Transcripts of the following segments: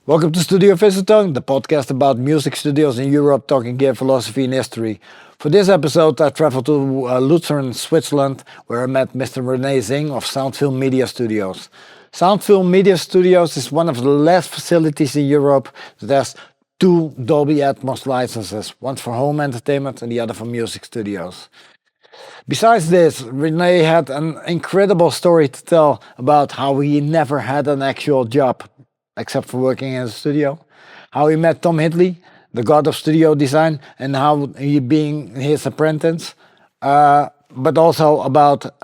Welcome to Studio Visitor, the podcast about music studios in Europe, talking gear, philosophy, and history. For this episode, I traveled to Lucerne, Switzerland, where I met Mr. Rene Zing of Soundvile Media Studios. Soundvile Media Studios is one of the last facilities in Europe that has two Dolby Atmos licenses, one for home entertainment and the other for music studios. Besides this, Rene had an incredible story to tell about how he never had an actual job, except for working in a studio, how he met Tom Hidley, the god of studio design, and how he being his apprentice, but also about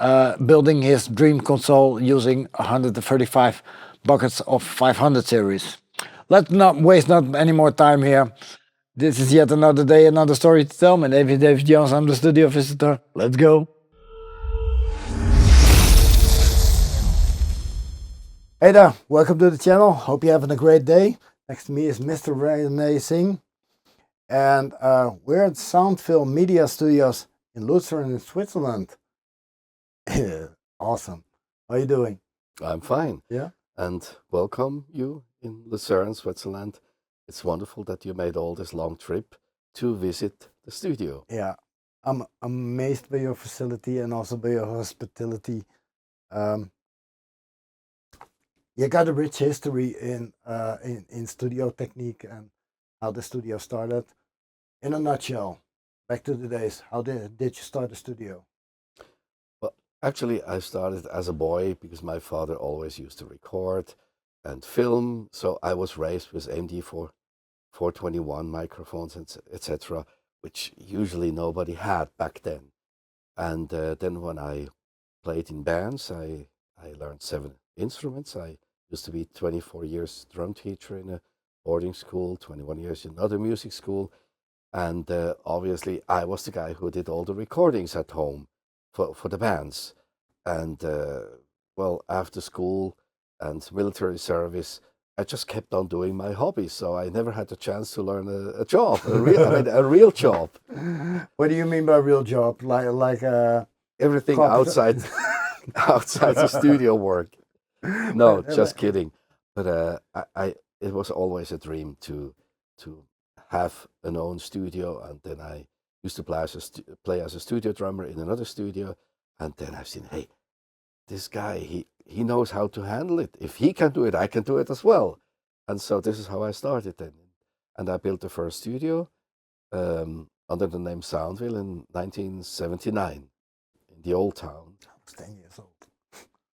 building his dream console using 135 buckets of 500 series. Let's not waste any more time here. This is yet another day, another story to tell. My name is David Jones, I'm the studio visitor. Let's go. Hey there, welcome to the channel. Hope you're having a great day. Next to me is Mr. Rene Zing. And we're at Soundvile Media Studios in Lucerne in Switzerland. Awesome. How are you doing? I'm fine. Yeah. And welcome you in Lucerne, Switzerland. It's wonderful that you made all this long trip to visit the studio. Yeah, I'm amazed by your facility and also by your hospitality. You got a rich history in studio technique and how the studio started. In a nutshell, back to the days, how did you start a studio? Well, actually, I started as a boy because my father always used to record and film. So I was raised with AMD 421 microphones, etc., which usually nobody had back then. And then when I played in bands, I learned 7 instruments. I used to be 24 years drum teacher in a boarding school, 21 years in another music school. And obviously, I was the guy who did all the recordings at home for the bands. And well, after school and military service, I just kept on doing my hobbies. So I never had the chance to learn a job, a real job. What do you mean by real job? Like everything outside the studio work. No, just kidding. But it was always a dream to have an own studio, and then I used to play as a studio drummer in another studio, and then I've seen, hey, this guy, he knows how to handle it. If he can do it, I can do it as well. And so this is how I started then. And I built the first studio under the name Soundvile in 1979 in the old town. I was 10 years old.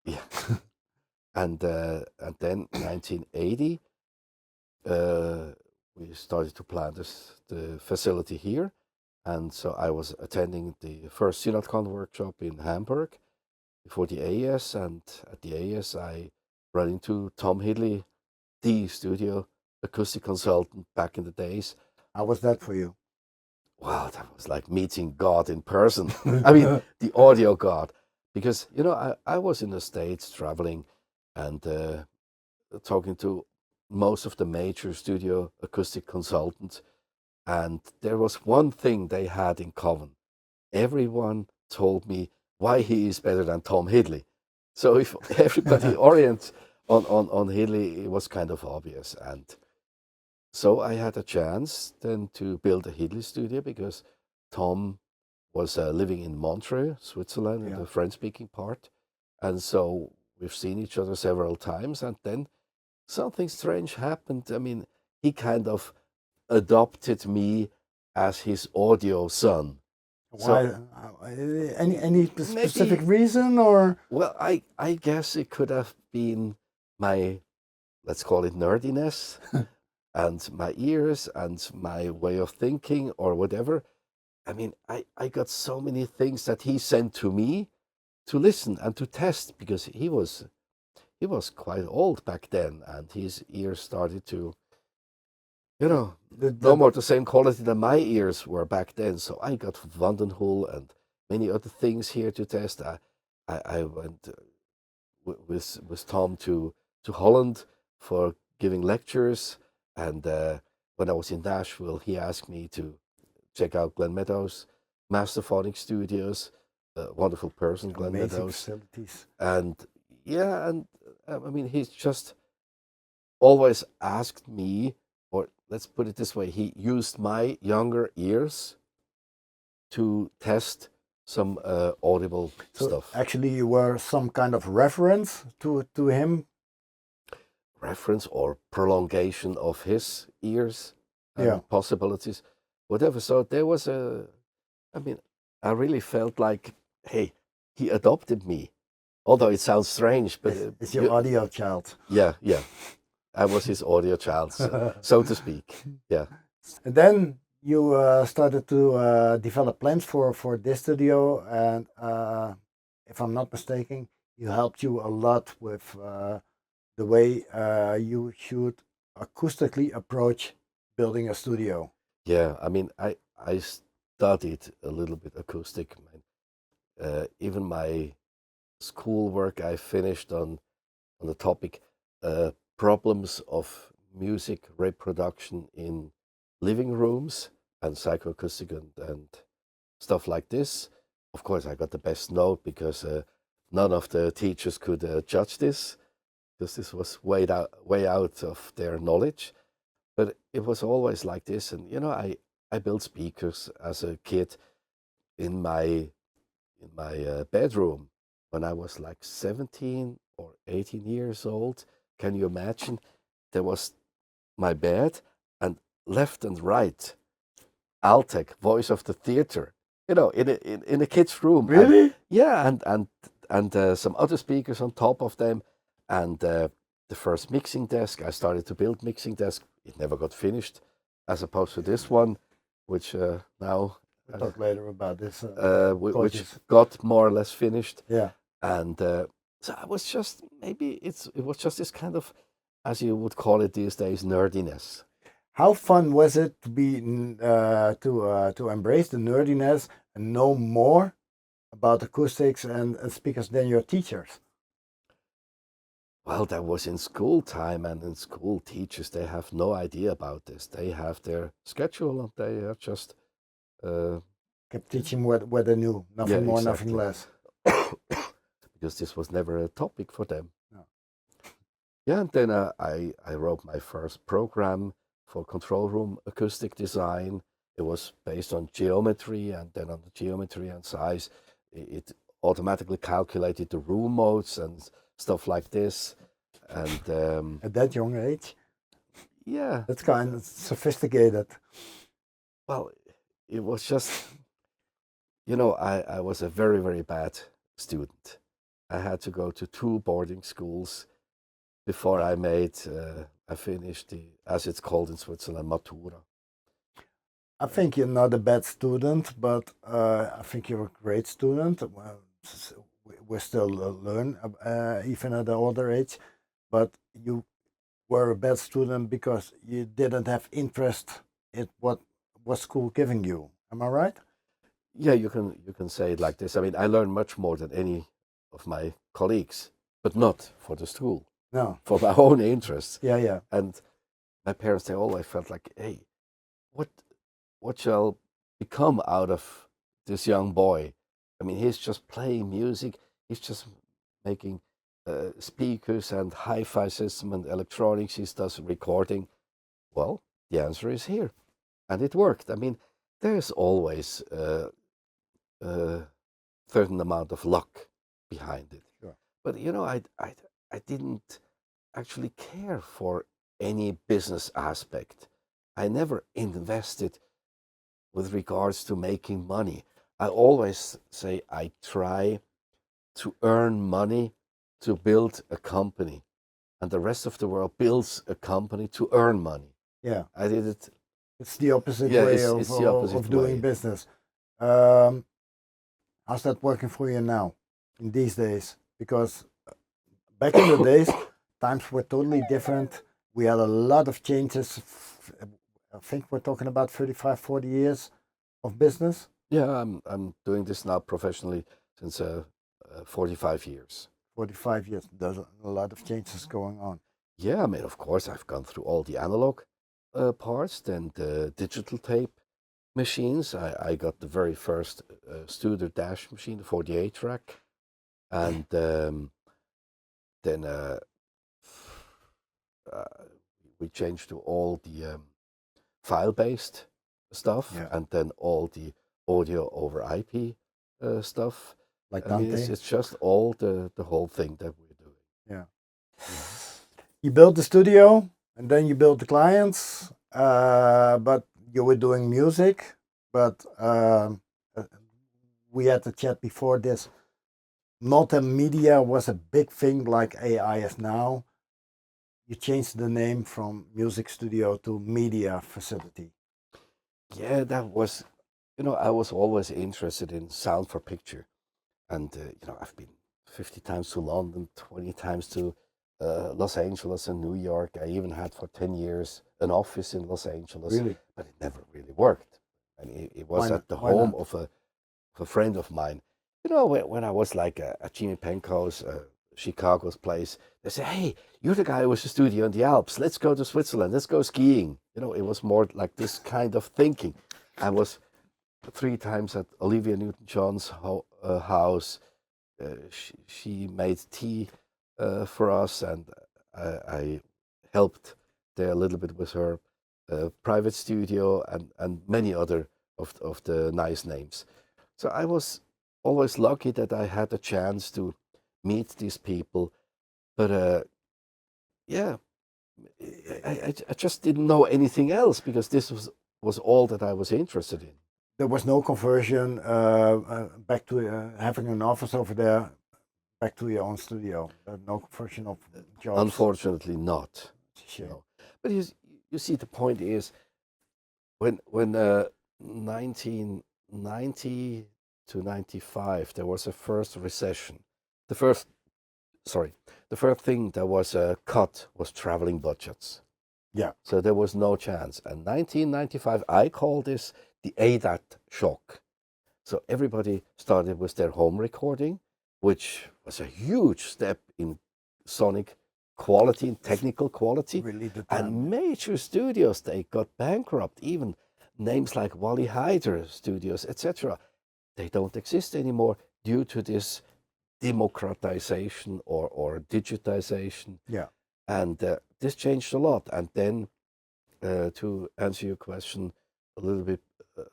Yeah. And then 1980, we started to plan the facility here. And so I was attending the first Synodcon workshop in Hamburg before the AES. And at the AES, I ran into Tom Hidley, the studio acoustic consultant back in the days. How was that for you? Wow, that was like meeting God in person. I mean, the audio God. Because, you know, I was in the States traveling and talking to most of the major studio acoustic consultants. And there was one thing they had in common. Everyone told me why he is better than Tom Hidley. So if everybody orients on Hidley, it was kind of obvious. And so I had a chance then to build a Hidley studio because Tom was living in Montreux, Switzerland, in the French-speaking part. And so we've seen each other several times, and then something strange happened. I mean, he kind of adopted me as his audio son. Why? So, any specific reason, or? Well, I guess it could have been my, let's call it nerdiness, and my ears and my way of thinking or whatever. I mean, I got so many things that he sent to me to listen and to test, because he was quite old back then, and his ears started to, you know, no more the same quality than my ears were back then. So I got Vandenhoel and many other things here to test. I went with Tom to Holland for giving lectures, and when I was in Nashville, he asked me to check out Glenn Meadows' Masterphonic Studios. Wonderful person, Glenn Meadows. Facilities. And yeah, and I mean, he's just always asked me, or let's put it this way, he used my younger ears to test some audible stuff. Actually, you were some kind of reference to him? Reference or prolongation of his ears and possibilities, whatever. So there was I really felt like, hey, he adopted me. Although it sounds strange, but it's your audio child. Yeah. I was his audio child, so to speak. Yeah. And then you started to develop plans for this studio, and if I'm not mistaken, you helped you a lot with the way you should acoustically approach building a studio. Yeah, I mean, I studied a little bit acoustic. Even my schoolwork I finished on the topic problems of music reproduction in living rooms and psychoacoustic and stuff like this. Of course, I got the best note because none of the teachers could judge this, because this was way out of their knowledge. But it was always like this. And, I built speakers as a kid in my bedroom when I was like 17 or 18 years old. Can you imagine? There was my bed, and left and right, Altec, voice of the theater, in a kid's room. Really? And some other speakers on top of them, and the first mixing desk. I started to build mixing desk. It never got finished, as opposed to this one, which now we'll talk later about this. Which got more or less finished. Yeah. And so I was just, maybe it was just this kind of, as you would call it these days, nerdiness. How fun was it to be to embrace the nerdiness and know more about acoustics and speakers than your teachers? Well, that was in school time, and in school, teachers, they have no idea about this. They have their schedule, and they are just kept teaching what they knew, nothing more, exactly. Nothing less. Because this was never a topic for them. No. Yeah, and then I wrote my first program for control room acoustic design. It was based on geometry, and then on the geometry and size, it automatically calculated the room modes and stuff like this. And at that young age? Yeah. That's kind of sophisticated. Well, it was just, I was a very, very bad student. I had to go to 2 boarding schools before I finished the, as it's called in Switzerland, Matura. I think you're not a bad student, but I think you're a great student. Well, we still learn, even at the older age, but you were a bad student because you didn't have interest in what was school giving you. Am I right? Yeah, you can say it like this. I mean, I learned much more than any of my colleagues, but not for the school. No. For my own interests. Yeah. And my parents, they always felt like, hey, what shall become out of this young boy? I mean, he's just playing music. He's just making speakers and hi-fi system and electronics. He does recording. Well, the answer is here. And it worked. I mean, there's always a certain amount of luck behind it. Sure. But, I didn't actually care for any business aspect. I never invested with regards to making money. I always say I try to earn money to build a company, and the rest of the world builds a company to earn money. Yeah. I did it. It's the opposite way of doing business. How's that working for you now, in these days? Because back in the days, times were totally different. We had a lot of changes. I think we're talking about 35, 40 years of business. Yeah, I'm doing this now professionally since 45 years. 45 years. There's a lot of changes going on. Yeah, I mean, of course, I've gone through all the analog parts, then the digital tape machines. I got the very first Studer Dash machine, the 48 track. And then we changed to all the file-based stuff, Yeah. and then all the audio over IP stuff. Like I mean, Dante. it's just all the whole thing that we're doing. Yeah. You built the studio, and then you built the clients, but you were doing music. But we had a chat before this. Multimedia was a big thing like AI is now. You changed the name from music studio to media facility. Yeah, that was, I was always interested in sound for picture. And, I've been 50 times to London, 20 times to Los Angeles and New York. I even had for 10 years an office in Los Angeles. Really? But it never really worked. And it was at the home of a friend of mine. When I was like at Jimmy Penco's, Chicago's place, they say, hey, you're the guy with the studio in the Alps. Let's go to Switzerland. Let's go skiing. It was more like this kind of thinking. I was 3 times at Olivia Newton-John's house. She made tea for us, and I helped there a little bit with her private studio and many other of the nice names. So I was always lucky that I had a chance to meet these people. But yeah, I just didn't know anything else, because this was all that I was interested in. There was no conversion back to having an office over there, back to your own studio. No conversion of jobs. Unfortunately, not. Sure. But you see, the point is, when 1990 to 95, there was a first recession. The first thing that was cut was traveling budgets. Yeah. So there was no chance. And 1995, I call this the ADAT shock. So everybody started with their home recording, which was a huge step in sonic quality and technical quality. Really the and time. major studios, they got bankrupt. Even names like Wally Heider Studios, etc., they don't exist anymore due to this democratization or digitization. Yeah. And this changed a lot. And then, to answer your question a little bit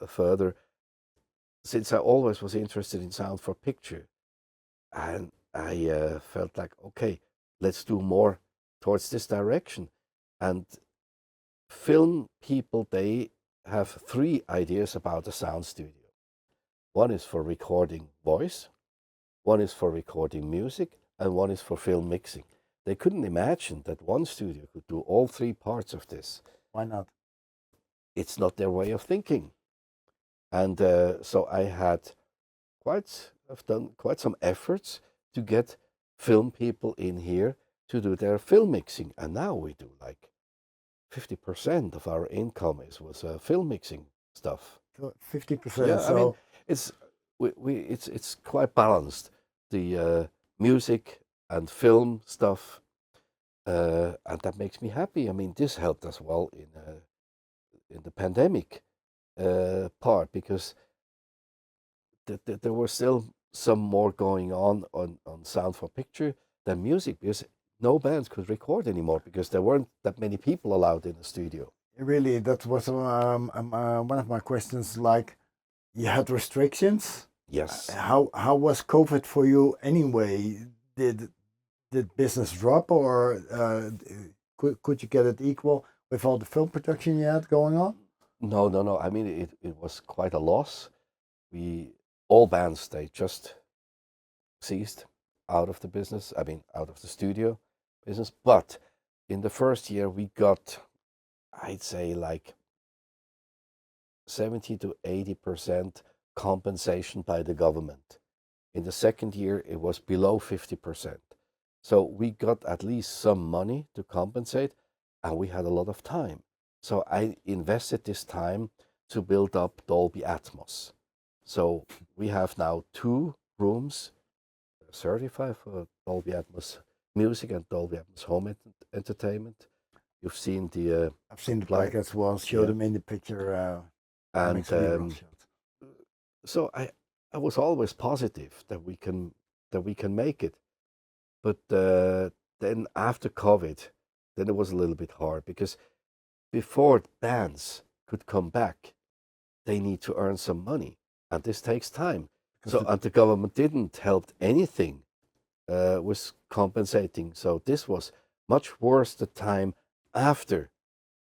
further, since I always was interested in sound for picture, and I felt like, okay, let's do more towards this direction. And film people, they have 3 ideas about a sound studio. One is for recording voice, one is for recording music, and one is for film mixing. They couldn't imagine that one studio could do all 3 parts of this. Why not? It's not their way of thinking. And so I've done quite some efforts to get film people in here to do their film mixing. And now we do like 50% of our income was film mixing stuff. 50%. Yeah, so I mean, it's quite balanced. The music and film stuff, and that makes me happy. I mean, this helped us well in the pandemic part, because there was still some more going on sound for picture than music, because no bands could record anymore because there weren't that many people allowed in the studio. really, that was one of my questions. Like, you had restrictions. Yes. How was COVID for you anyway? Did business drop, or could you get it equal with all the film production you had going on? No. I mean, it was quite a loss. All bands, they just ceased out of the business. I mean, out of the studio business. But in the first year, we got, I'd say, like 70 to 80% compensation by the government. In the second year, it was below 50%. So we got at least some money to compensate, and we had a lot of time. So I invested this time to build up Dolby Atmos. So we have now 2 rooms certified for Dolby Atmos music and Dolby Atmos home entertainment. You've seen the... I've seen the placards as well. Show them in the picture. And so I was always positive that we can make it. But then after COVID, then it was a little bit hard because before bands could come back, they need to earn some money, and this takes time. And the government didn't help anything with compensating. So this was much worse the time after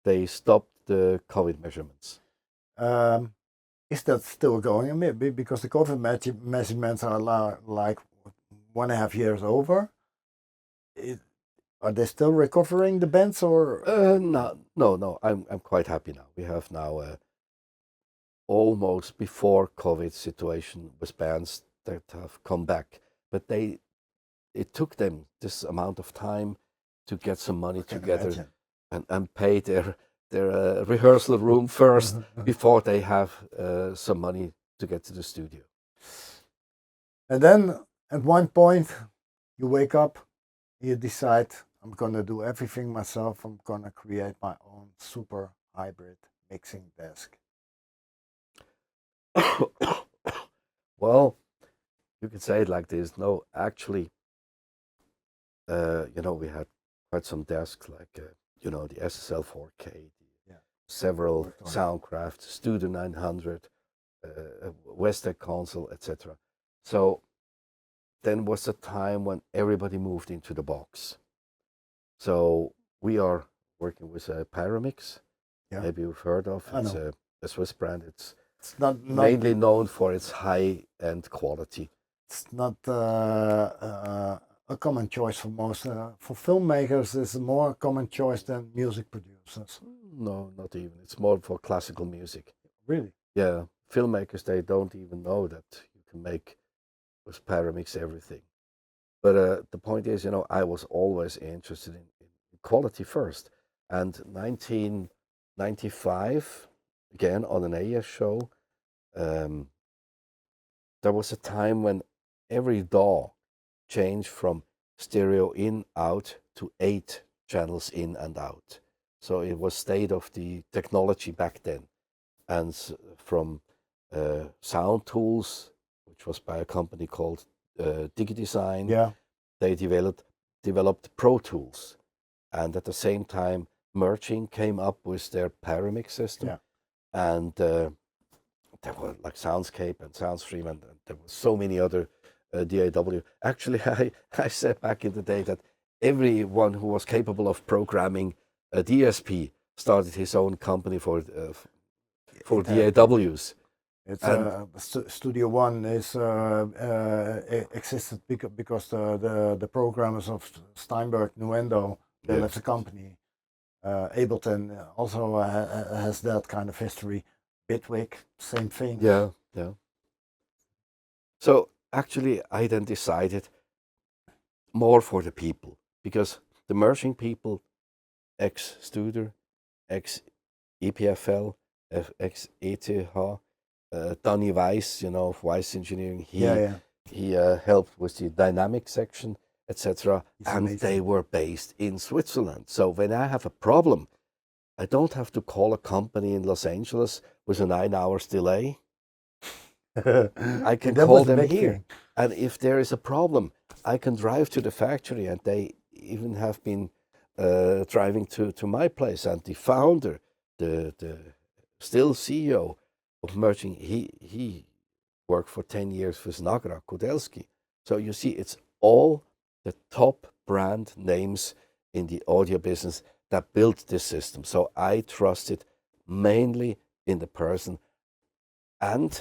they stopped the COVID measurements. Is that still going? I mean, because the COVID measurements are like 1.5 years over. Are they still recovering the bands or? No. I'm quite happy now. We have now almost before COVID situation with bands that have come back, but it took them this amount of time to get some money together and pay their rehearsal room first before they have some money to get to the studio. And then at one point you wake up, you decide, I'm gonna do everything myself. I'm gonna create my own super hybrid mixing desk. Well, you could say it like this. No, actually, we had quite some desks like, the SSL 4K, several Soundcraft, Studio 900, Westec console, etc. So then was a time when everybody moved into the box. So we are working with Pyramix. Yeah. Maybe you've heard of. It's a Swiss brand. It's not mainly known for its high-end quality. It's not a common choice for most. For filmmakers, it's a more common choice than music producers. No, not even. It's more for classical music. Really? Yeah. Filmmakers, they don't even know that you can make with Pyramix everything. But the point is, I was always interested in quality first. And 1995, again, on an AS show, there was a time when every DAW changed from stereo in, out to 8 channels in and out. So it was state of the technology back then. And from sound tools, which was by a company called DigiDesign, they developed Protools. And at the same time, Merging came up with their Pyramix system. Yeah. And there were like Soundscape and Soundstream, and there were so many other DAW. Actually, I said back in the day that everyone who was capable of programming a DSP started his own company for DAWs. It's Studio One is existed because the programmers of Steinberg Nuendo, they left the company. Ableton also has that kind of history. Bitwig, same thing. Yeah. So actually, I then decided more for the people, because the merging people, ex-Studer, ex-EPFL, ex-ETH, Danny Weiss, of Weiss Engineering, he helped with the dynamic section, etc. And amazing. They were based in Switzerland. So when I have a problem, I don't have to call a company in Los Angeles with a 9 hours delay. I can call them here. Thing. And if there is a problem, I can drive to the factory, and they even have been driving to my place. And the founder, the still CEO of Merging, he worked for 10 years with Nagra Kudelski. So you see, it's all the top brand names in the audio business that built this system. So I trusted mainly in the person, and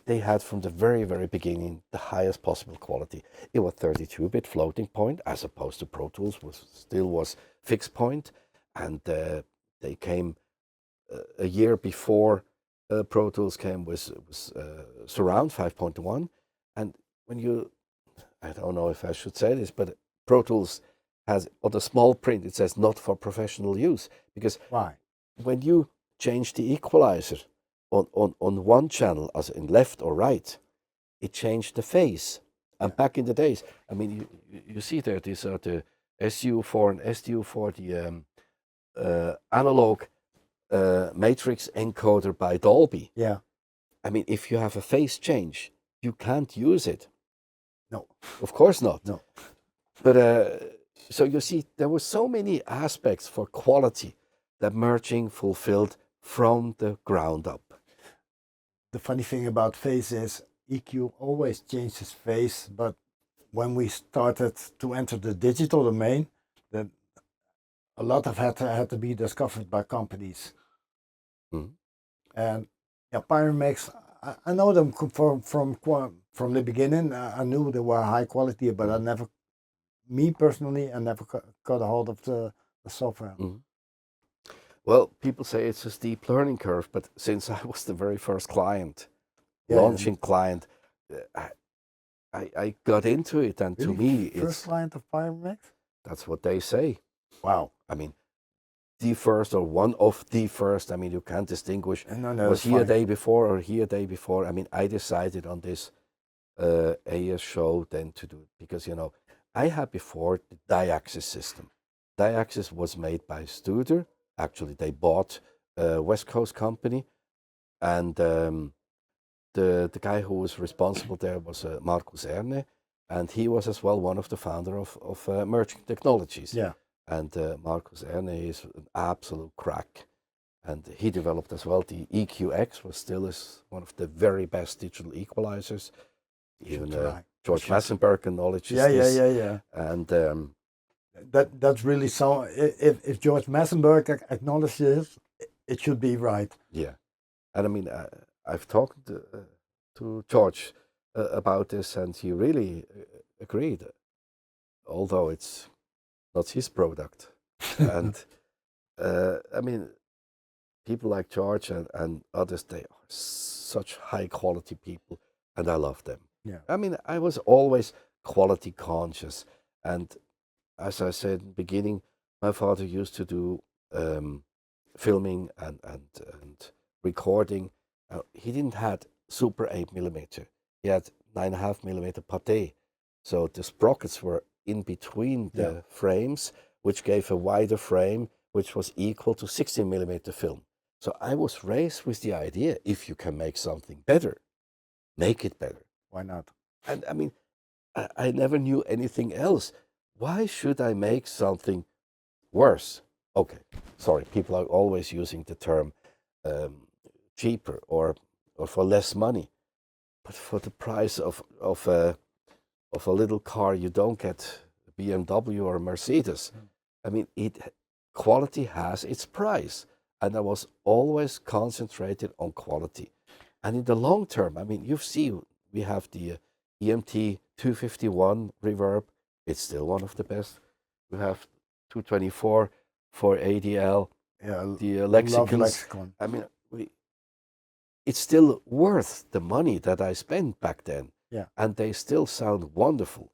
they had from the very, very beginning the highest possible quality. It was 32-bit floating point as opposed to Pro Tools, which still was fixed point. And they came a year before Pro Tools came with Surround 5.1. And when you, I don't know if I should say this, but Pro Tools has, on the small print, it says not for professional use. Because why? When you change the equalizer on one channel, as in left or right, it changed the phase. And back in the days, I mean, you see there, these are the SU4 and SDU4, the analog matrix encoder by Dolby. Yeah. I mean, if you have a phase change, you can't use it. No. Of course not. No. But So you see, there were so many aspects for quality that merging fulfilled from the ground up. The funny thing about phase is EQ always changes phase, but when we started to enter the digital domain, then a lot of had to be discovered by companies. And yeah, Pyramix, I know them from the beginning. I knew they were high quality, but I never, me personally, I never got a hold of the software. Well, people say it's a steep learning curve, but since I was the very first client, launching client, I got into it, and really? To me, first client of Pyramix? That's what they say. Wow. I mean, the first or one of the first. I mean, you can't distinguish. No, was he a day before or he a day before? I mean, I decided on this AS show then to do it because, you know, I had before the Diaxis system. Diaxis was made by Studer. Actually, they bought a West Coast company, and the guy who was responsible there was Marcus Rene, and he was as well one of the founder of Merging Technologies. Yeah. And Marcus Rene is an absolute crack. And he developed as well the EQX, was still is one of the very best digital equalizers. Even George Massenburg acknowledges this. Yeah. And that's really so. If George Massenburg acknowledges it should be right. Yeah. And I mean, I've talked to George about this, and he really agreed, although it's not his product. And I mean, people like George and others, they are such high quality people, and I love them. Yeah. I mean, I was always quality conscious, and as I said in the beginning, my father used to do filming and recording. He didn't had super 8mm. He had 9.5mm pate. So the sprockets were in between the frames, which gave a wider frame, which was equal to 16mm film. So I was raised with the idea, if you can make something better, make it better. Why not? And I mean, I never knew anything else. Why should I make something worse? Okay, sorry, people are always using the term cheaper or for less money. But for the price of a little car, you don't get a BMW or a Mercedes. I mean, quality has its price. And I was always concentrated on quality. And in the long term, I mean, you see, we have the EMT 251 reverb. It's still one of the best. We have 224 for ADL. Yeah, the lexicon. I mean, it's still worth the money that I spent back then. Yeah. And they still sound wonderful.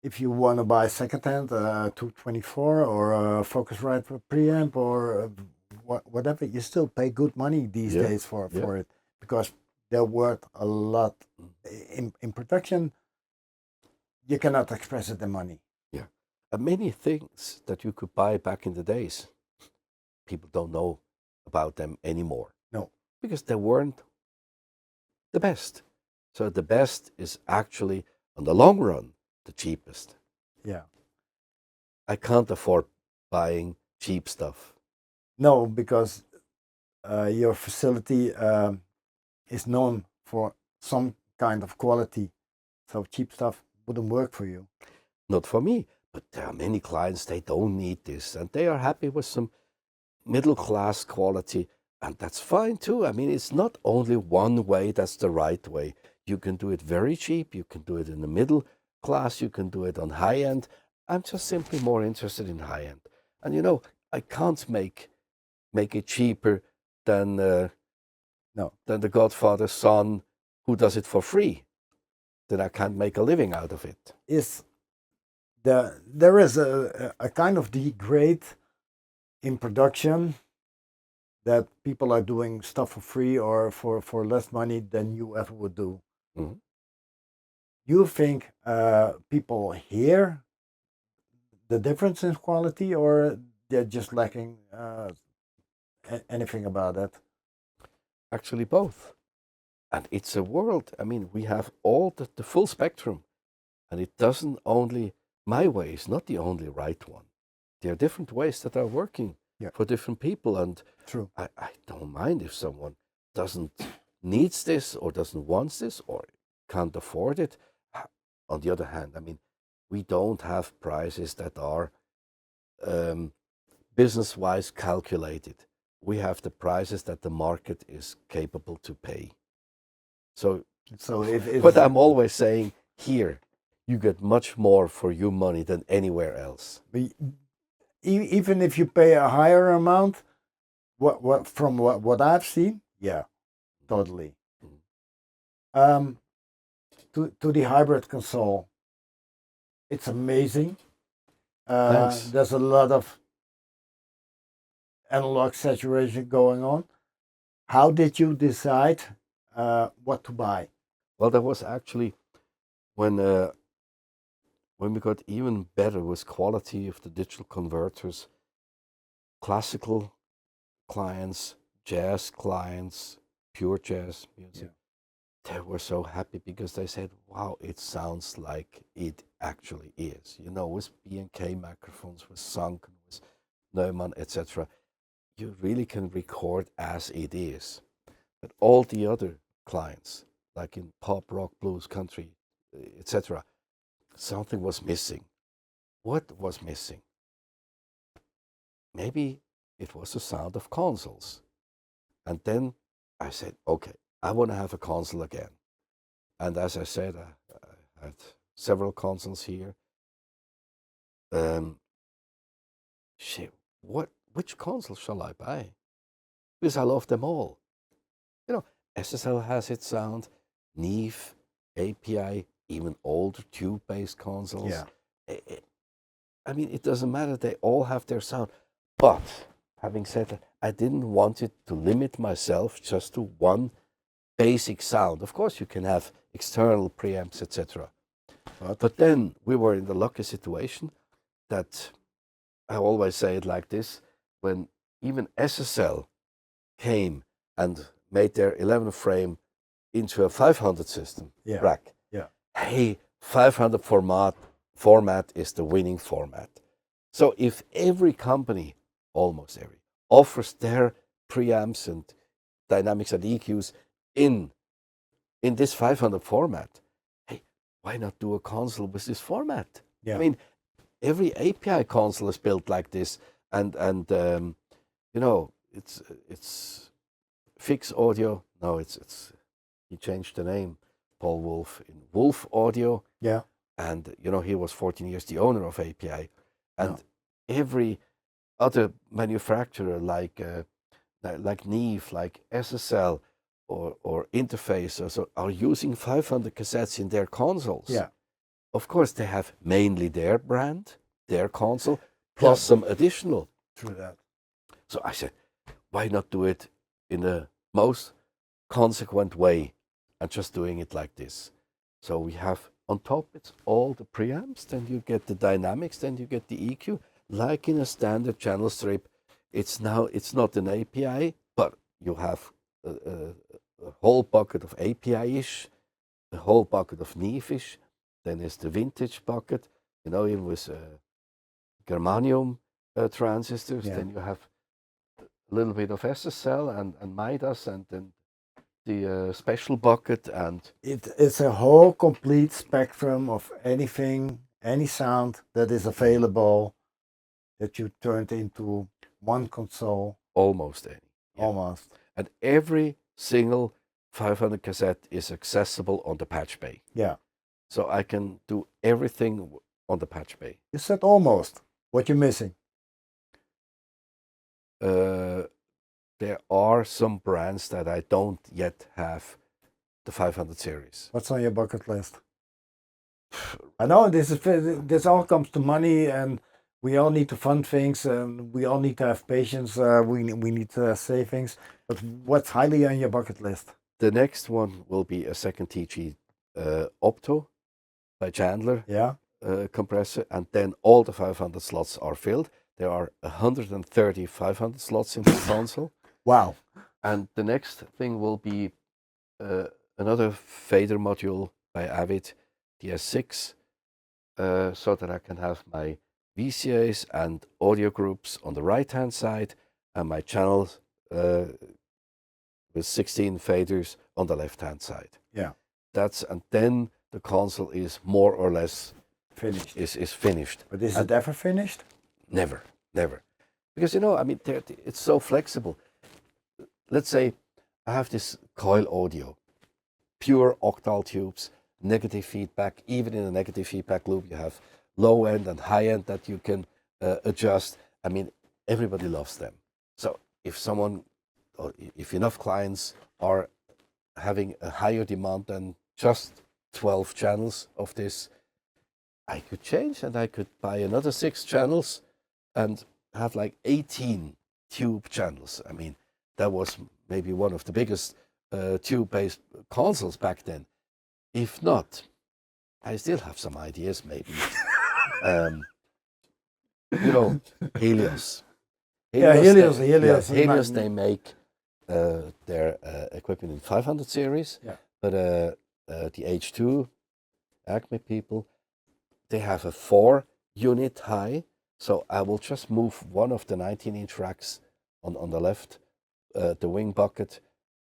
If you want to buy secondhand 224 or a Focusrite preamp or whatever, you still pay good money these days for it, because they're worth a lot. In production, you cannot express it in money. Yeah. Many things that you could buy back in the days, people don't know about them anymore. No. Because they weren't the best. So the best is actually, on the long run, the cheapest. Yeah. I can't afford buying cheap stuff. No, because your facility is known for some kind of quality. So cheap stuff wouldn't work for you. Not for me, but there are many clients, they don't need this, and they are happy with some middle class quality, and that's fine too. I mean, it's not only one way that's the right way. You can do it very cheap, you can do it in the middle class, you can do it on high end. I'm just simply more interested in high end. And you know, I can't make it cheaper than the Godfather's son who does it for free. Then I can't make a living out of it. There is a kind of degrade in production that people are doing stuff for free or for less money than you ever would do. Mm-hmm. You think people hear the difference in quality, or they're just lacking anything about that? Actually, both. And it's a world. I mean, we have all the full spectrum. And it doesn't only my way is not the only right one. There are different ways that are working for different people, and True. I don't mind if someone doesn't needs this or doesn't want this or can't afford it. On the other hand, I mean, we don't have prices that are business-wise calculated. We have the prices that the market is capable to pay. So if but I'm always saying, here, you get much more for your money than anywhere else. Even if you pay a higher amount, from what I've seen, yeah, totally. To the hybrid console, it's amazing. There's a lot of analog saturation going on. How did you decide what to buy? Well, that was actually when we got even better with quality of the digital converters, classical clients, jazz clients, pure jazz music. They were so happy because they said, wow, it sounds like it actually is. You know, with B&K microphones, with Sunken, with Neumann, etc., you really can record as it is. But all the other clients, like in pop, rock, blues, country, etc., something was missing. What was missing? Maybe it was the sound of consoles. And then I said, okay, I want to have a console again. And as I said, I had several consoles here. Shit, which console shall I buy? Because I love them all. You know, SSL has its sound, Neve, API, even older tube-based consoles. Yeah. I mean, it doesn't matter. They all have their sound. But having said that, I didn't want it to limit myself just to one basic sound. Of course, you can have external preamps, etc. But then we were in the lucky situation that, I always say it like this, when even SSL came and made their 11 frame into a 500 system rack. Yeah. Hey, 500 format is the winning format. So if every company, almost every, offers their preamps and dynamics and EQs in this 500 format, hey, why not do a console with this format? Yeah. I mean, every API console is built like this, and you know, it's Fix Audio. No, it's he changed the name, Paul Wolf, in Wolf Audio. Yeah. And you know, he was 14 years the owner of API, and every other manufacturer like Neve, like SSL, or Interface, are using 500 cassettes in their consoles. Yeah. Of course, they have mainly their brand, their console, plus some additional. True that. So I said, why not do it in the most consequent way and just doing it like this? So we have on top, it's all the preamps, then you get the dynamics, then you get the EQ. Like in a standard channel strip, it's not an API, but you have a whole bucket of API-ish, a whole bucket of Neve-ish, then is the vintage bucket, you know, even with germanium transistors. Yeah. Then you have a little bit of SSL and Midas, and then the special bucket. And it's a whole complete spectrum of anything, any sound that is available that you turned into one console. Almost any. Yeah. Almost. And every single 500 cassette is accessible on the patch bay. Yeah. So I can do everything on the patch bay. You said almost. What you're missing? There are some brands that I don't yet have the 500 series. What's on your bucket list? I know this all comes to money, and we all need to fund things, and we all need to have patience. We need to say things. But what's highly on your bucket list? The next one will be a second TG Opto by Chandler compressor, and then all the 500 slots are filled. There are 130 500 slots in the console. Wow. And the next thing will be another fader module by Avid, the S6, so that I can have my VCAs and audio groups on the right-hand side and my channels with 16 faders on the left-hand side. Yeah. And then the console is more or less Finished. Is finished. But is it ever finished? Never. Because, it's so flexible. Let's say I have this Coil audio, pure octal tubes, negative feedback. Even in a negative feedback loop, you have low end and high end that you can adjust. Everybody loves them. So if enough clients are having a higher demand than just 12 channels of this, I could change and I could buy another 6 channels and have like 18 tube channels. That was maybe one of the biggest tube-based consoles back then. If not, I still have some ideas maybe. Helios. Helios, they make their equipment in 500 series. Yeah. But the H2 Acme people, they have a 4-unit high. So I will just move one of the 19-inch racks on the left, the wing bucket,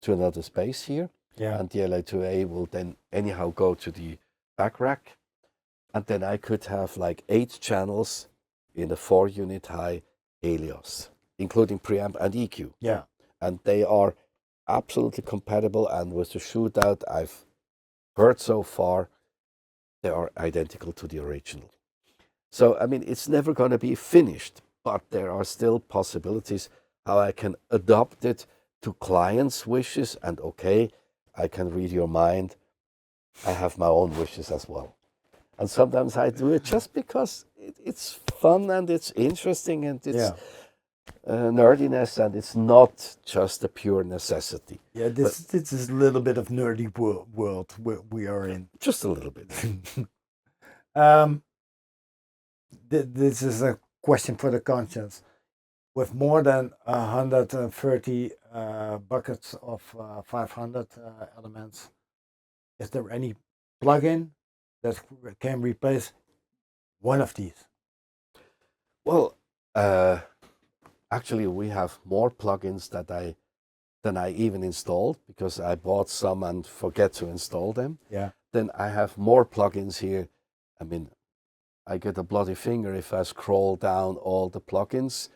to another space here. Yeah. And the LA2A will then anyhow go to the back rack. And then I could have like 8 channels in a 4-unit high Helios, including preamp and EQ. Yeah. And they are absolutely compatible. And with the shootout I've heard so far, they are identical to the original. So, it's never going to be finished, but there are still possibilities how I can adopt it to clients' wishes. And okay, I can read your mind. I have my own wishes as well. And sometimes I do it just because it's fun and it's interesting and it's nerdiness, and it's not just a pure necessity. Yeah, this is a little bit of nerdy world we are in. Just a little bit. This is a question for the conscience. With more than 130 buckets of 500 elements, is there any plugin that can replace one of these? Well, actually, we have more plugins than I even installed, because I bought some and forget to install them. Yeah. Then I have more plugins here. I get a bloody finger if I scroll down all the plugins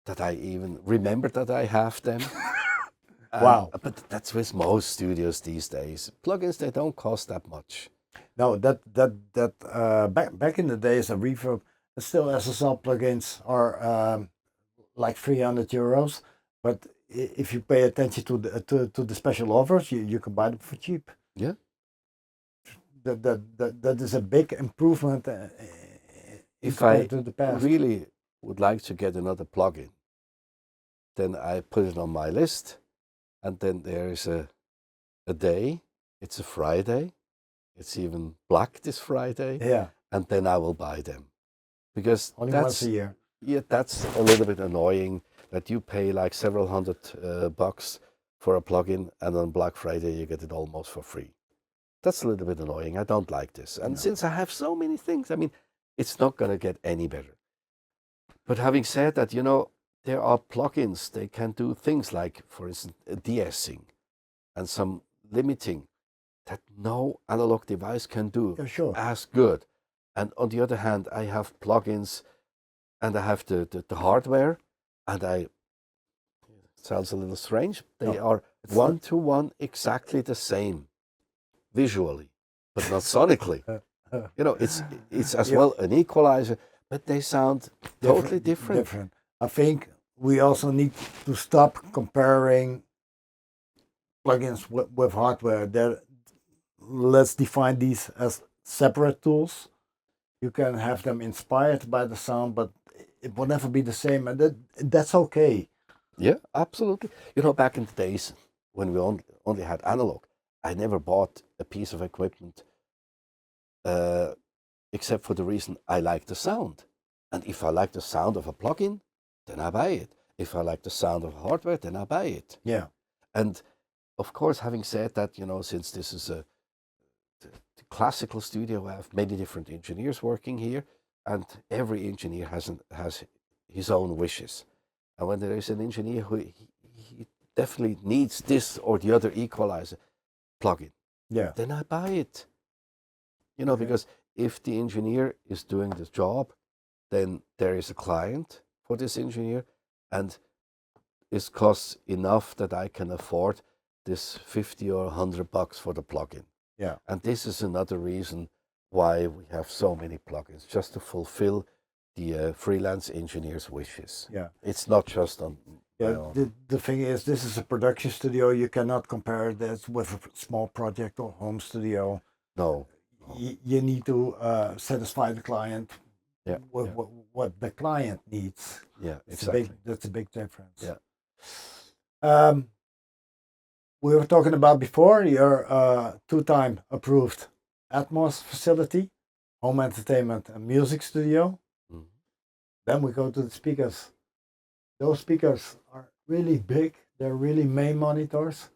that I even remember that I have them. Wow. But that's with most studios these days. Plugins, they don't cost that much. No, back in the days, a reverb, still SSL plugins are like 300 euros. But if you pay attention to the special offers, you can buy them for cheap. Yeah. That is a big improvement. If I to the past. really would like to get another plugin, then I put it on my list, and then there is a day. It's a Friday. It's even black this Friday. Yeah. And then I will buy them, because only once a year. Yeah, that's a little bit annoying that you pay like several hundred bucks for a plugin, and on Black Friday you get it almost for free. That's a little bit annoying. I don't like this. And since I have so many things, it's not going to get any better. But having said that, there are plugins. They can do things like, for instance, de-essing and some limiting that no analog device can do as good. And on the other hand, I have plugins and I have the hardware, and it sounds a little strange. They are one-to-one exactly the same visually, but not sonically. It's as well an equalizer, but they sound totally different. I think we also need to stop comparing plugins with hardware. Let's define these as separate tools. You can have them inspired by the sound, but it will never be the same, and that's okay. Yeah, absolutely. Back in the days when we only had analog, I never bought a piece of equipment except for the reason I like the sound. And if I like the sound of a plugin, then I buy it. If I like the sound of hardware, then I buy it. Yeah. And of course, having said that, since this is the classical studio, I have many different engineers working here, and every engineer has his own wishes. And when there is an engineer who he definitely needs this or the other equalizer plugin, then I buy it. Because if the engineer is doing the job, then there is a client for this engineer, and it costs enough that I can afford this $50 or $100 for the plugin. Yeah. And this is another reason why we have so many plugins, just to fulfill the freelance engineer's wishes. Yeah. It's not just on. The thing is, this is a production studio. You cannot compare this with a small project or home studio. No. You need to satisfy the client with what the client needs. Yeah, exactly. That's a big difference. Yeah. We were talking about before your 2-time approved Atmos facility, home entertainment and music studio. Mm-hmm. Then we go to the speakers. Those speakers are really big. They're really main monitors.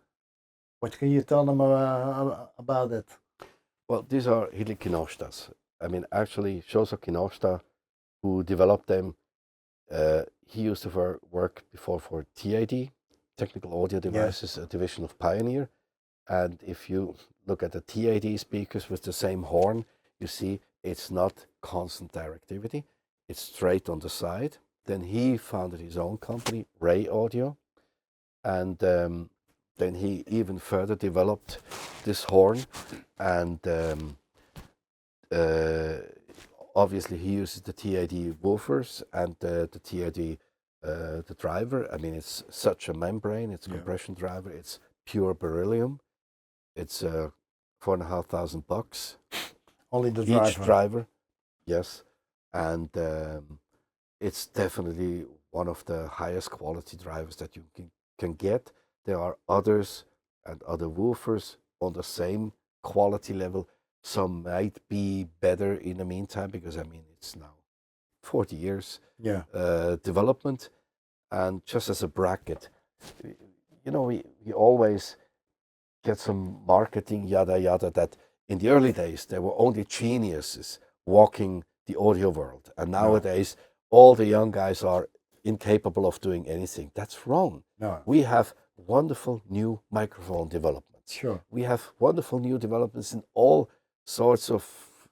What can you tell them about it? Well, these are Hidley Kinostas. I mean, actually, Shoso Kinoshita, who developed them, he used to work before for TAD, Technical Audio Devices, a division of Pioneer. And if you look at the TAD speakers with the same horn, you see it's not constant directivity. It's straight on the side. Then he founded his own company, Ray Audio. And then he even further developed this horn. And obviously he uses the TAD woofers and the TAD the driver. I mean, it's such a membrane. It's a compression driver. It's pure beryllium. It's $4,500. Only the each driver. Yes, and it's definitely one of the highest quality drivers that you can get. There are others and other woofers on the same quality level. Some might be better in the meantime, because I mean it's now 40 years development. And just as a bracket, we always get some marketing yada yada that in the early days there were only geniuses walking the audio world, and nowadays all the young guys are incapable of doing anything. That's wrong. No. We have wonderful new microphone developments. Sure. We have wonderful new developments in all sorts of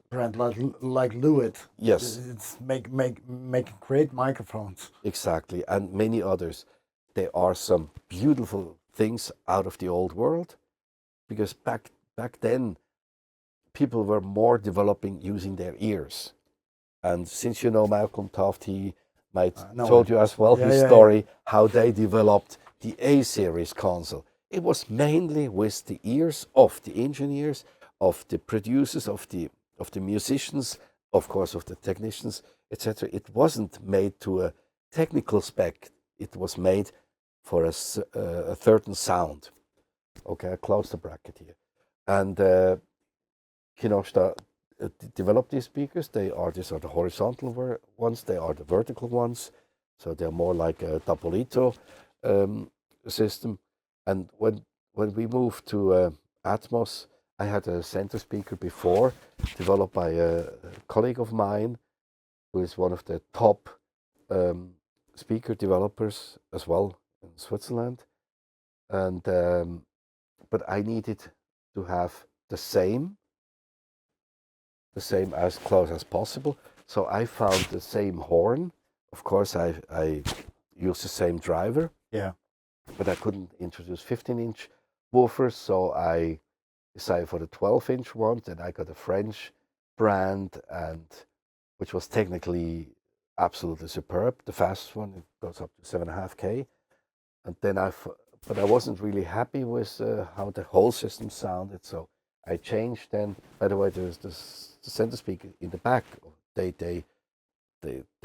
brand like Lewitt. Yes. It's making great microphones. Exactly, and many others. There are some beautiful things out of the old world, because back then people were more developing using their ears. And since you know Malcolm Toft, he might told you as well his story, how they developed the A-series console. It was mainly with the ears of the engineers, of the producers, of the musicians, of course, of the technicians, etc. It wasn't made to a technical spec. It was made for a certain sound. Okay, I close the bracket here. And Kinoshita developed these speakers. These are the horizontal ones. They are the vertical ones. So they're more like a Topolito system. And when we moved to Atmos, I had a center speaker before, developed by a colleague of mine, who is one of the top speaker developers as well in Switzerland. And but I needed to have the same as close as possible. So I found the same horn. Of course, I used the same driver. Yeah. But I couldn't introduce 15-inch woofers, so I decided for the 12-inch one. Then I got a French brand, and which was technically absolutely superb. The fastest one, it goes up to 7.5K. And then but I wasn't really happy with how the whole system sounded, so I changed. Then, by the way, there's the center speaker in the back. They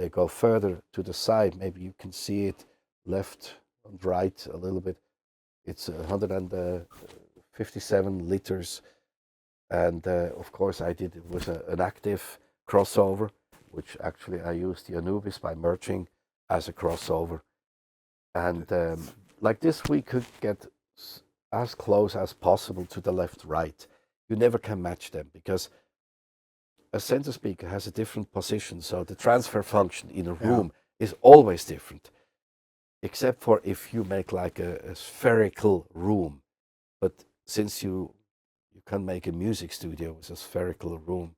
go further to the side. Maybe you can see it left and right a little bit. It's 157 liters, and of course I did it with an active crossover, which actually I used the Anubis by merging as a crossover. And like this, we could get as close as possible to the left-right. you never can match them, because a center speaker has a different position, so the transfer function in a room is always different, except for if you make like a spherical room. But since you can make a music studio with a spherical room,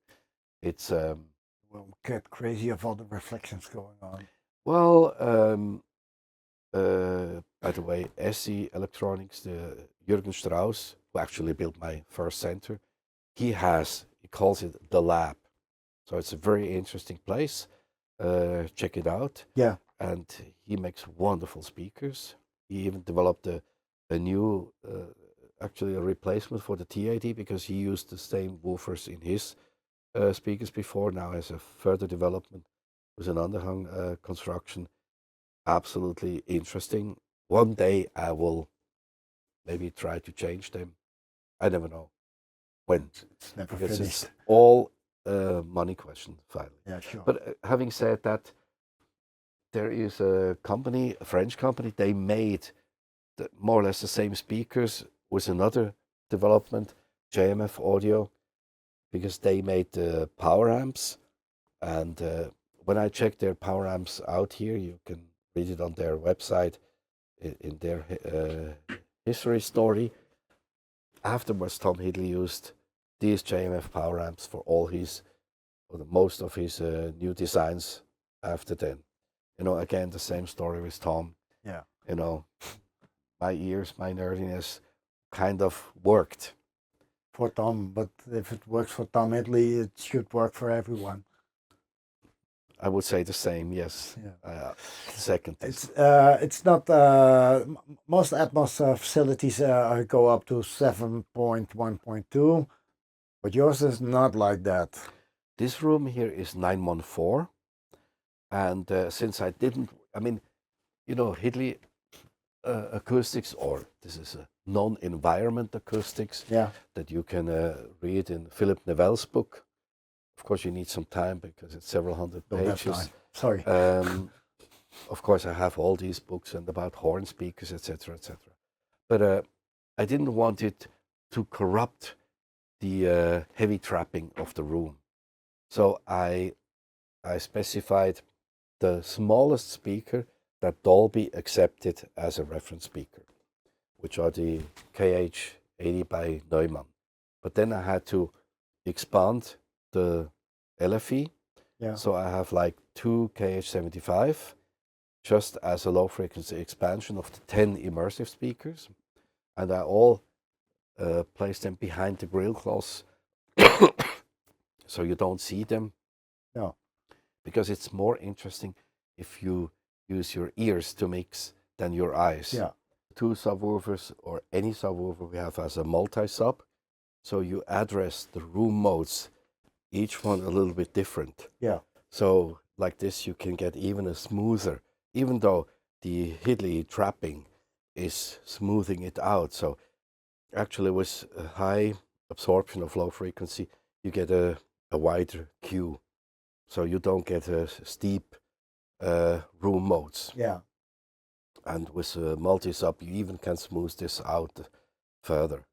it's Will get crazy of all the reflections going on. well, by the way, SE Electronics, the Jürgen Strauss, who actually built my first center, he calls it the lab. So it's a very interesting place. Check it out. Yeah. And he makes wonderful speakers. He even developed a new, actually a replacement for the TAD, because he used the same woofers in his speakers before. Now has a further development with an underhung construction. Absolutely interesting. One day I will maybe try to change them. I never know when. It's never because finished. It's all money question finally. Yeah, sure. But having said that, there is a company, a French company, they made more or less the same speakers with another development, JMF Audio, because they made the power amps. And when I checked their power amps out here, you can read it on their website in their history story. Afterwards, Tom Hidley used these JMF power amps for all his, or most of his new designs after then. You know, again, the same story with Tom. Yeah. You know, my ears, my nerdiness kind of worked. For Tom, but if it works for Tom Hidley, it should work for everyone. I would say the same, yes. Yeah. Second. It's not, most Atmos facilities go up to 7.1.2, but yours is not like that. This room here is 914. And since I didn't, I mean, you know, Hidley acoustics, or this is a non-environment acoustics that you can read in Philip Nevel's book. Of course, you need some time because it's several hundred pages. Sorry. Of course, I have all these books and about horn speakers, etc., etc. But I didn't want it to corrupt the heavy trapping of the room. So I specified the smallest speaker that Dolby accepted as a reference speaker, which are the KH80 by Neumann. But then I had to expand the LFE. Yeah. So I have like 2 KH75, just as a low frequency expansion of the 10 immersive speakers. And I all place them behind the grill cloths so you don't see them. No. Because it's more interesting if you use your ears to mix than your eyes. Yeah. 2 subwoofers, or any subwoofer we have as a multi-sub, so you address the room modes, each one a little bit different. Yeah. So like this you can get even a smoother, even though the Hidley trapping is smoothing it out. So actually with a high absorption of low frequency, you get a wider Q. So you don't get a steep room modes. Yeah. And with a multi-sub, you even can smooth this out further.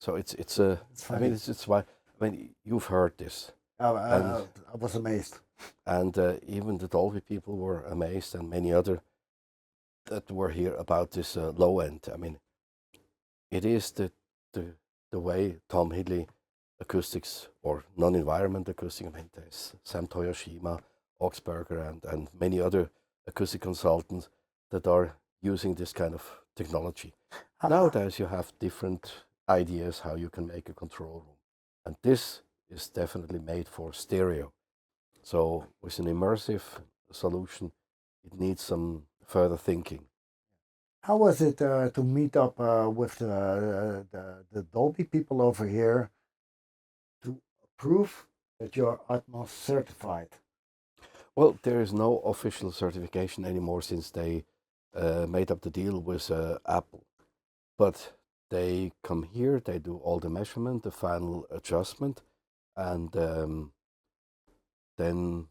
So it's I mean, it's why, I mean, you've heard this. I was amazed. And even the Dolby people were amazed, and many other that were here about this low end. I mean, it is the way Tom Hidley acoustics, or non-environment acoustic, I mean, there's Sam Toyoshima, Augsburger, and many other acoustic consultants that are using this kind of technology. Nowadays you have different ideas how you can make a control room. And this is definitely made for stereo. So with an immersive solution, it needs some further thinking. How was it to meet up with the Dolby people over here to prove that you're Atmos certified? Well, there is no official certification anymore since they made up the deal with Apple. But they come here, they do all the measurement, the final adjustment, and then,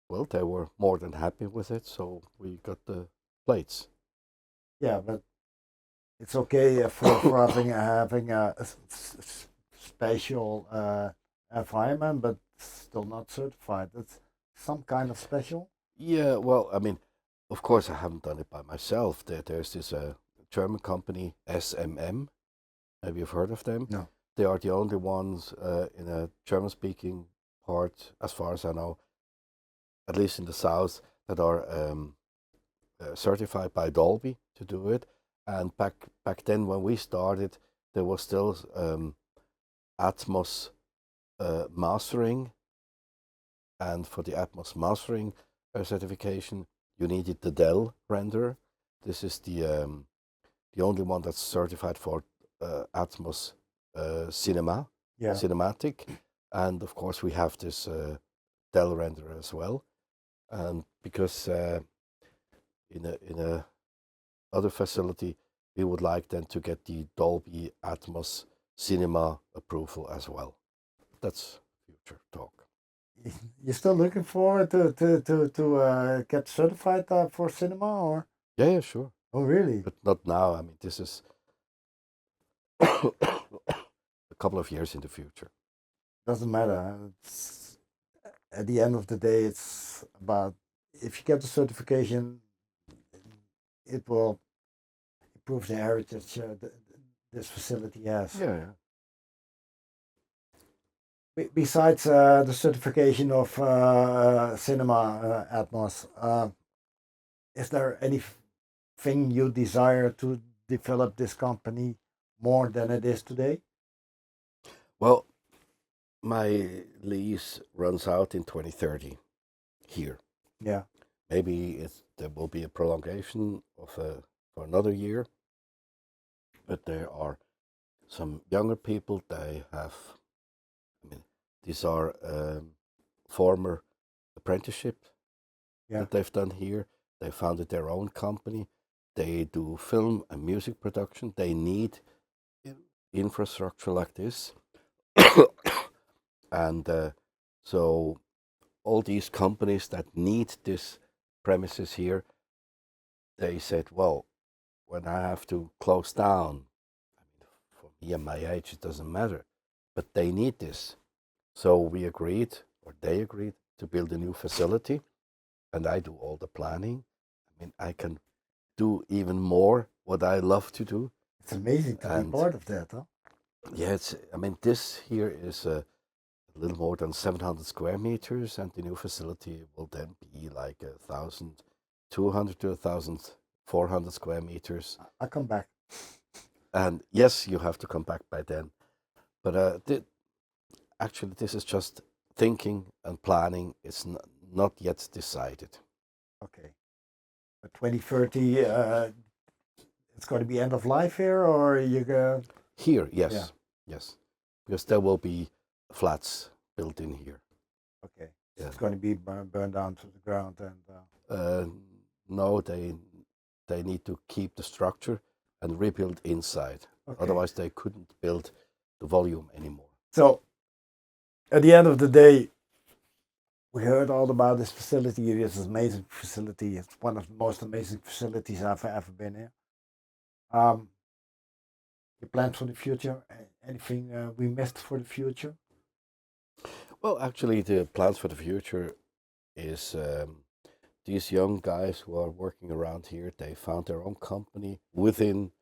well, they were more than happy with it, so we got the plates. Yeah, but it's okay for having a special environment, but still not certified. It's some kind of special. Yeah, well, I mean, of course, I haven't done it by myself. There's this German company, SMM. Have you heard of them? No. They are the only ones in a German-speaking part, as far as I know, at least in the south, that are certified by Dolby to do it. And back then, when we started, there was still Atmos mastering, and for the Atmos mastering certification, you needed the Dell renderer. This is the only one that's certified for Atmos cinematic, and of course we have this Dell renderer as well. And because in a other facility, we would like then to get the Dolby Atmos Cinema approval as well. That's future talk. You're still looking forward to get certified for cinema, or? Yeah, sure. Oh, really? But not now. I mean, this is a couple of years in the future. Doesn't matter. At the end of the day, it's about, if you get the certification, it will improve the heritage this facility has. Yeah. Besides the certification of Cinema Atmos, is there anything you desire to develop this company more than it is today? Well, my lease runs out in 2030 here. Yeah. Maybe there will be a prolongation of for another year, but there are some younger people. They have, I mean, these are former apprenticeship that they've done here. They founded their own company. They do film and music production. They need infrastructure like this. And so all these companies that need this premises here, they said, well, when I have to close down, I mean, for me and my age, it doesn't matter, but they need this. So we agreed, or they agreed, to build a new facility, and I do all the planning. I mean, I can do even more what I love to do. It's amazing to be part of that, huh? Yeah, I mean, this here is a little more than 700 square meters, and the new facility will then be like 1,200 to 1,400 square meters. I'll come back. And yes, you have to come back by then. But actually, this is just thinking and planning. It's not yet decided. Okay. But 2030, it's going to be end of life here, or you go? Here, yes. Yes. Because there will be flats built in here. Okay. So it's going to be burned down to the ground, and no, they need to keep the structure and rebuild inside. Okay. Otherwise, they couldn't build the volume anymore. So, at the end of the day, we heard all about this facility. This amazing facility. It's one of the most amazing facilities I've ever been in. Your plans for the future? Anything we missed for the future? Well, actually, the plans for the future is these young guys who are working around here, they found their own company within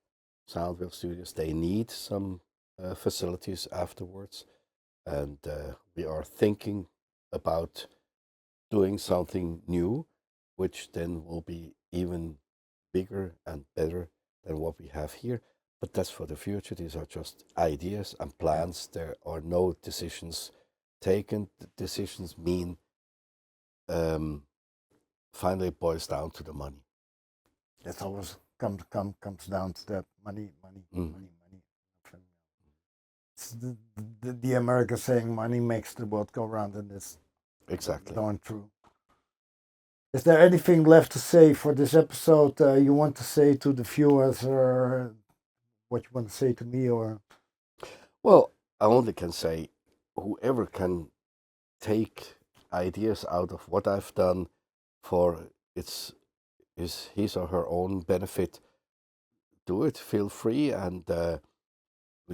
Soundvile Studios. They need some facilities afterwards, and we are thinking about doing something new, which then will be even bigger and better than what we have here. But that's for the future. These are just ideas and plans. There are no decisions taken. The decisions mean finally it boils down to the money. That's always comes down to that money. It's the American saying, money makes the world go round, and it's exactly darn true. Is there anything left to say for this episode you want to say to the viewers, or what you want to say to me? Or well, I only can say whoever can take ideas out of what I've done for his or her own benefit, do it, feel free. And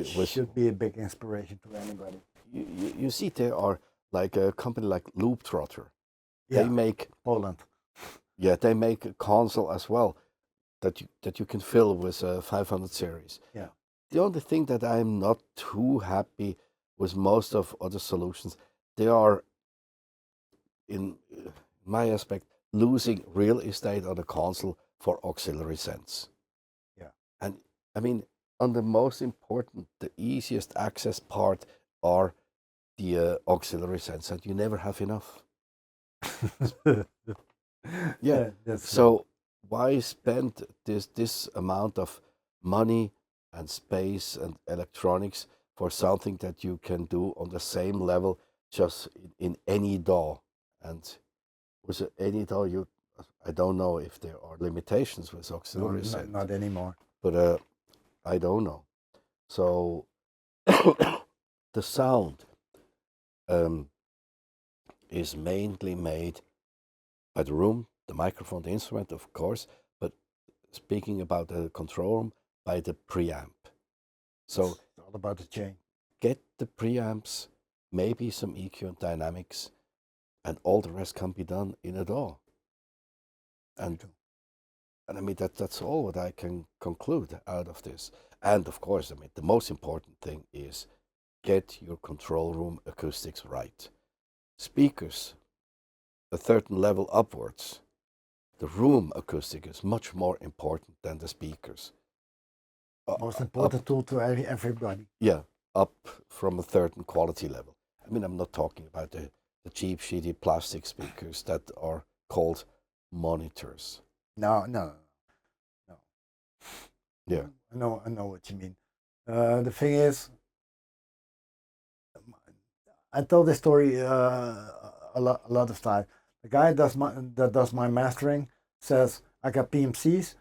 should be a big inspiration to anybody. You see, there are like a company like Loop Trotter. Yeah, They make Poland. Yeah, they make a console as well that you can fill with a 500 series. Yeah. The only thing that I'm not too happy with most of other solutions, they are, in my aspect, losing real estate on the console for auxiliary sends. Yeah. And I mean, on the most important, the easiest access part are the auxiliary sends, and you never have enough. Yeah. So why spend this amount of money and space and electronics for something that you can do on the same level just in any DAW? And with any DAW, I don't know if there are limitations with auxiliary send. Not anymore. But I don't know. So the sound is mainly made by the room, the microphone, the instrument, of course, but speaking about the control room, by the preamp. So it's all about the chain. Get the preamps, maybe some EQ and dynamics, and all the rest can be done in a DAW. And I mean, that's all what I can conclude out of this. And of course, I mean, the most important thing is get your control room acoustics right. Speakers, a certain level upwards. The room acoustic is much more important than the speakers. Most important tool to everybody. Yeah, up from a certain quality level. I mean, I'm not talking about the cheap, shitty plastic speakers that are called monitors. No. Yeah. I know what you mean. The thing is, I tell this story a lot of times. The guy that does my mastering says, I got PMCs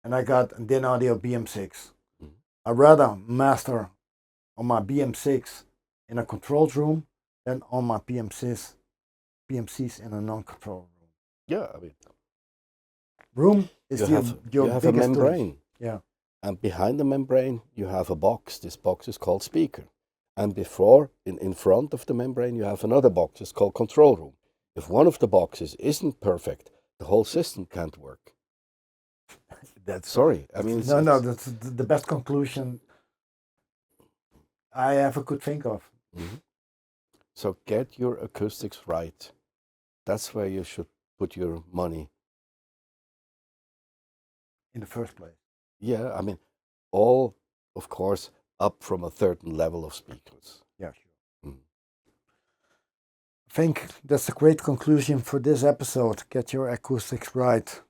and I got a DIN Audio BM6. Mm-hmm. I'd rather master on my BM6 in a controlled room than on my PMCs in a non-controlled room. Yeah, I mean, room is you have a membrane. Tool. Yeah. And behind the membrane, you have a box. This box is called speaker. And before, in front of the membrane, you have another box. It's called control room. If one of the boxes isn't perfect, the whole system can't work. Sorry. I mean, that's the best conclusion I ever could think of. Mm-hmm. So get your acoustics right. That's where you should put your money. In the first place. Yeah, I mean, all, of course, up from a certain level of speakers. Yeah, sure. I think that's a great conclusion for this episode. Get your acoustics right.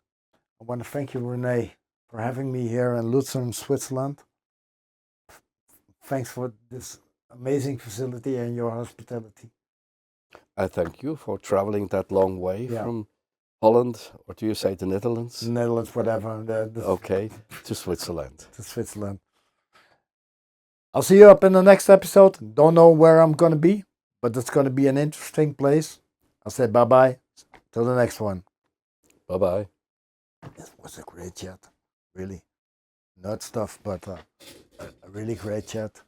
I want to thank you, Rene, for having me here in Lucerne, Switzerland. Thanks for this amazing facility and your hospitality. I thank you for traveling that long way from Holland, or do you say the Netherlands? Netherlands, whatever. Okay, to Switzerland. To Switzerland. I'll see you up in the next episode. Don't know where I'm going to be, but it's going to be an interesting place. I'll say bye-bye. Till the next one. Bye-bye. This was a great chat. Really. Nerd stuff, but a really great chat.